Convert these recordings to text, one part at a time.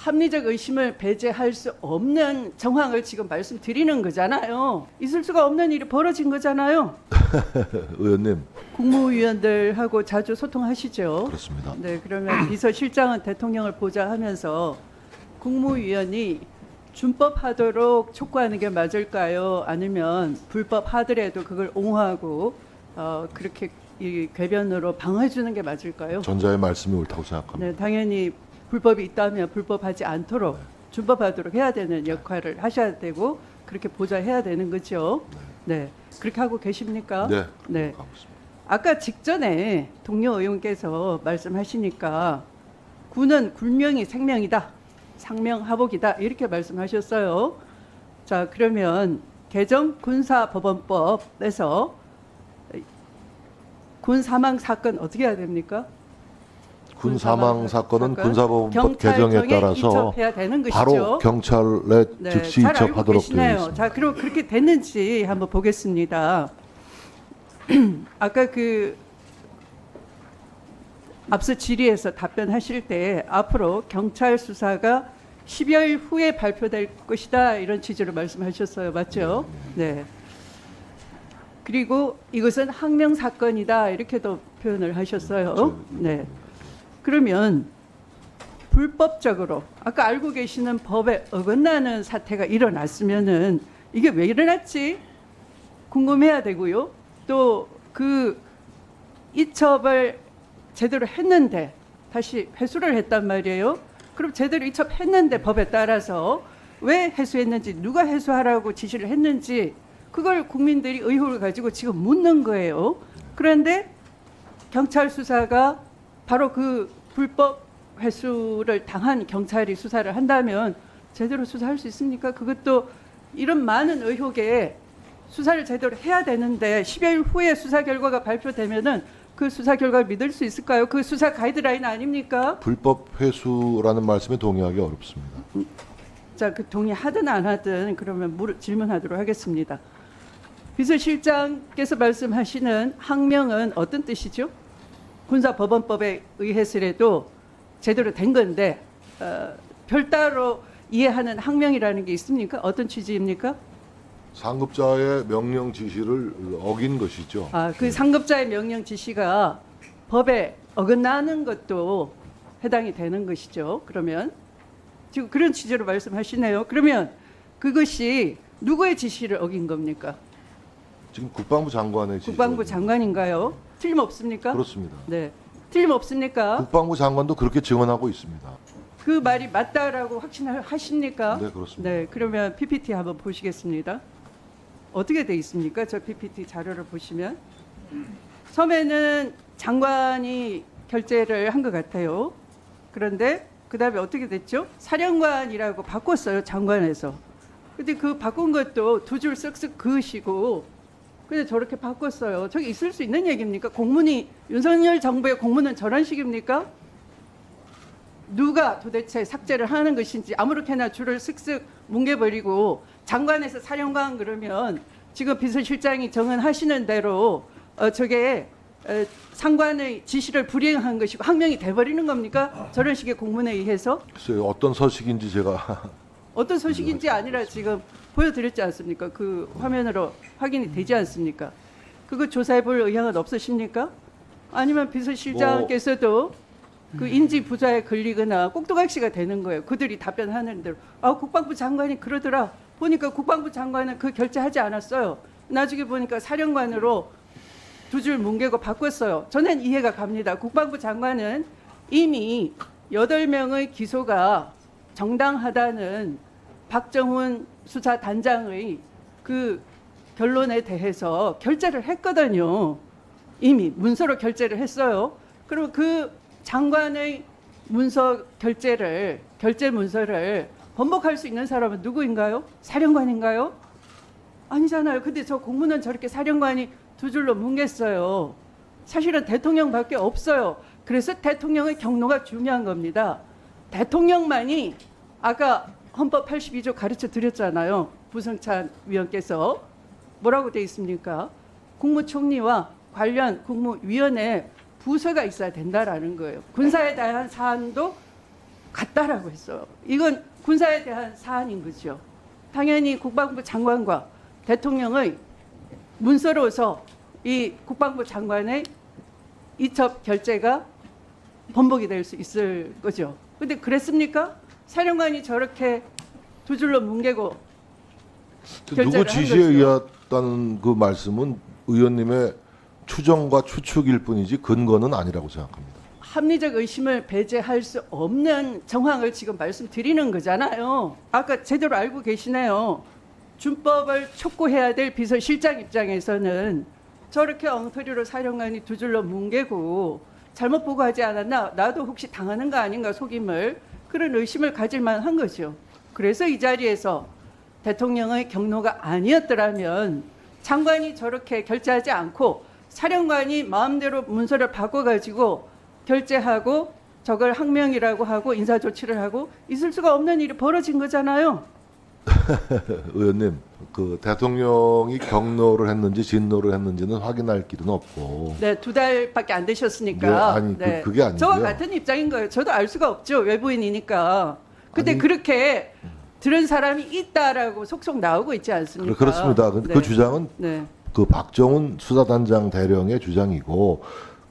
합리적 의심을 배제할 수 없는 정황을 지금 말씀드리는 거잖아요. 있을 수가 없는 일이 벌어진 거잖아요. 의원님. 국무위원들하고 자주 소통하시죠? 그렇습니다. 네, 그러면 비서실장은 대통령을 보좌하면서 국무위원이 준법하도록 촉구하는 게 맞을까요? 아니면 불법하더라도 그걸 옹호하고 그렇게 이 궤변으로 방어해주는 게 맞을까요? 전자의 말씀이 옳다고 생각합니다. 네, 당연히 불법이 있다면 불법하지 않도록 준법하도록 해야 되는 역할을 하셔야 되고 그렇게 보좌해야 되는 거죠. 네, 그렇게 하고 계십니까? 네. 네. 하고 있습니다. 아까 직전에 동료 의원께서 말씀하시니까 군은 굴명이 생명이다, 상명하복이다 이렇게 말씀하셨어요. 자, 그러면 개정 군사법원법에서 군 사망 사건 어떻게 해야 됩니까? 군 사망 사건은 군사법원법 개정에 따라서 이첩해야 되는 것이죠. 바로 경찰에 네, 즉시 잘 알고 이첩하도록 되어 계시네요. 있습니다. 자, 그럼 그렇게 됐는지 한번 보겠습니다. 아까 그 앞서 질의에서 답변하실 때 앞으로 경찰 수사가 10여일 후에 발표될 것이다 이런 취지로 말씀하셨어요. 맞죠? 네. 그리고 이것은 항명 사건이다 이렇게도 표현을 하셨어요. 네. 그러면 불법적으로 아까 알고 계시는 법에 어긋나는 사태가 일어났으면은 이게 왜 일어났지 궁금해야 되고요. 또 그 이첩을 제대로 했는데 다시 회수를 했단 말이에요. 그럼 제대로 이첩했는데 법에 따라서 왜 회수했는지 누가 회수하라고 지시를 했는지 그걸 국민들이 의혹을 가지고 지금 묻는 거예요. 그런데 경찰 수사가 바로 그 불법 회수를 당한 경찰이 수사를 한다면 제대로 수사할 수 있습니까? 그것도 이런 많은 의혹에 수사를 제대로 해야 되는데 10여일 후에 수사 결과가 발표되면은 그 수사 결과를 믿을 수 있을까요? 그 수사 가이드라인 아닙니까? 불법 회수라는 말씀에 동의하기 어렵습니다. 자, 그 동의하든 안 하든 그러면 질문하도록 하겠습니다. 비서실장께서 말씀하시는 항명은 어떤 뜻이죠? 군사법원법에 의해서라도 제대로 된 건데 별따로 이해하는 항명이라는 게 있습니까? 어떤 취지입니까? 상급자의 명령 지시를 어긴 것이죠. 아, 그 상급자의 명령 지시가 법에 어긋나는 것도 해당이 되는 것이죠. 그러면 지금 그런 취지로 말씀하시네요. 그러면 그것이 누구의 지시를 어긴 겁니까? 지금 국방부 장관의 지시. 국방부 장관인가요? 틀림없습니까? 그렇습니다. 네. 틀림없습니까? 국방부 장관도 그렇게 증언하고 있습니다. 그 말이 맞다라고 확신하십니까? 네, 그렇습니다. 네, 그러면 PPT 한번 보시겠습니다. 어떻게 돼 있습니까? 저 PPT 자료를 보시면 처음에는 장관이 결재를 한 것 같아요. 그런데 그 다음에 어떻게 됐죠? 사령관이라고 바꿨어요, 장관에서. 근데 그 바꾼 것도 두 줄 쓱쓱 그으시고 근데 저렇게 바꿨어요. 저게 있을 수 있는 얘기입니까? 공문이 윤석열 정부의 공문은 저런 식입니까? 누가 도대체 삭제를 하는 것인지 아무렇게나 줄을 쓱쓱 뭉개버리고 장관에서 사령관 그러면 지금 비서실장이 정언하시는 대로 저게 상관의 지시를 불이행한 것이고 항명이 돼버리는 겁니까? 저런 식의 공문에 의해서? 글쎄요, 어떤 서식인지 제가 어떤 소식인지 아니라 지금 보여드렸지 않습니까? 그 화면으로 확인이 되지 않습니까? 그거 조사해볼 의향은 없으십니까? 아니면 비서실장께서도 그 인지 부자에 걸리거나 꼭두각시가 되는 거예요. 그들이 답변하는 대로. 아, 국방부 장관이 그러더라. 보니까 국방부 장관은 그 결재하지 않았어요. 나중에 보니까 사령관으로 두 줄 뭉개고 바꿨어요. 저는 이해가 갑니다. 국방부 장관은 이미 8명의 기소가 정당하다는 박정훈 수사단장의 그 결론에 대해서 결재를 했거든요. 이미 문서로 결재를 했어요. 그리고 그 장관의 문서 결재 문서를 번복할 수 있는 사람은 누구인가요? 사령관인가요? 아니잖아요. 근데 저 공문은 저렇게 사령관이 두 줄로 뭉갰어요. 사실은 대통령밖에 없어요. 그래서 대통령의 경로가 중요한 겁니다. 대통령만이 아까 헌법 82조 가르쳐 드렸잖아요. 부성찬 위원께서 뭐라고 돼 있습니까? 국무총리와 관련 국무위원회 부서가 있어야 된다라는 거예요. 군사에 대한 사안도 같다라고 했어요. 이건 군사에 대한 사안인 거죠. 당연히 국방부 장관과 대통령의 문서로서 이 국방부 장관의 이첩 결재가 번복이 될 수 있을 거죠. 근데 그랬습니까? 사령관이 저렇게 두 줄로 뭉개고 결재를 누구 한 지시에 거죠. 의했다는 그 말씀은 의원님의 추정과 추측일 뿐이지 근거는 아니라고 생각합니다. 합리적 의심을 배제할 수 없는 정황을 지금 말씀드리는 거잖아요. 아까 제대로 알고 계시네요. 준법을 촉구해야 될 비서실장 입장에서는 저렇게 엉터리로 사령관이 두 줄로 뭉개고 잘못 보고하지 않았나, 나도 혹시 당하는 거 아닌가, 속임을, 그런 의심을 가질 만한 거죠. 그래서 이 자리에서 대통령의 경로가 아니었더라면 장관이 저렇게 결재하지 않고 사령관이 마음대로 문서를 바꿔가지고 결재하고 저걸 항명이라고 하고 인사조치를 하고 있을 수가 없는 일이 벌어진 거잖아요. 의원님, 그 대통령이 경로를 했는지 진노를 했는지는 확인할 길은 없고. 네, 2달밖에 안 되셨으니까. 네, 아니, 그게 아니고요. 저와 같은 입장인 거예요. 저도 알 수가 없죠. 외부인이니까. 근데 아니, 그렇게 들은 사람이 있다라고 속속 나오고 있지 않습니까? 그렇습니다. 그 네. 주장은 네. 그 박정훈 수사단장 대령의 주장이고,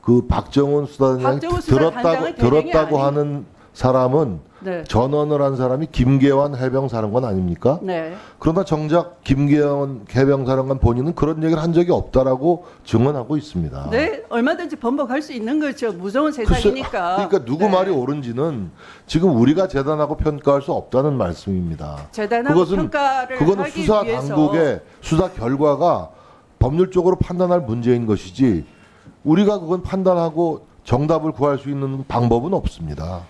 그 박정훈 수사단장이 박정훈 수사단장의 대령이 들었다고 아니- 하는 사람은 네. 전언을 한 사람이 김계환 해병사령관 아닙니까? 네. 그러나 정작 김계환 해병사령관 본인은 그런 얘기를 한 적이 없다라고 증언하고 있습니다. 네, 얼마든지 번복할 수 있는 거죠. 무서운 글쎄, 세상이니까. 그러니까 누구 네. 말이 옳은지는 지금 우리가 재단하고 평가할 수 없다는 말씀입니다. 재단하고 평가를 그거는 하기 수사 위해서 당국의 수사 결과가 법률적으로 판단할 문제인 것이지 우리가 그건 판단하고 정답을 구할 수 있는 방법은 없습니다.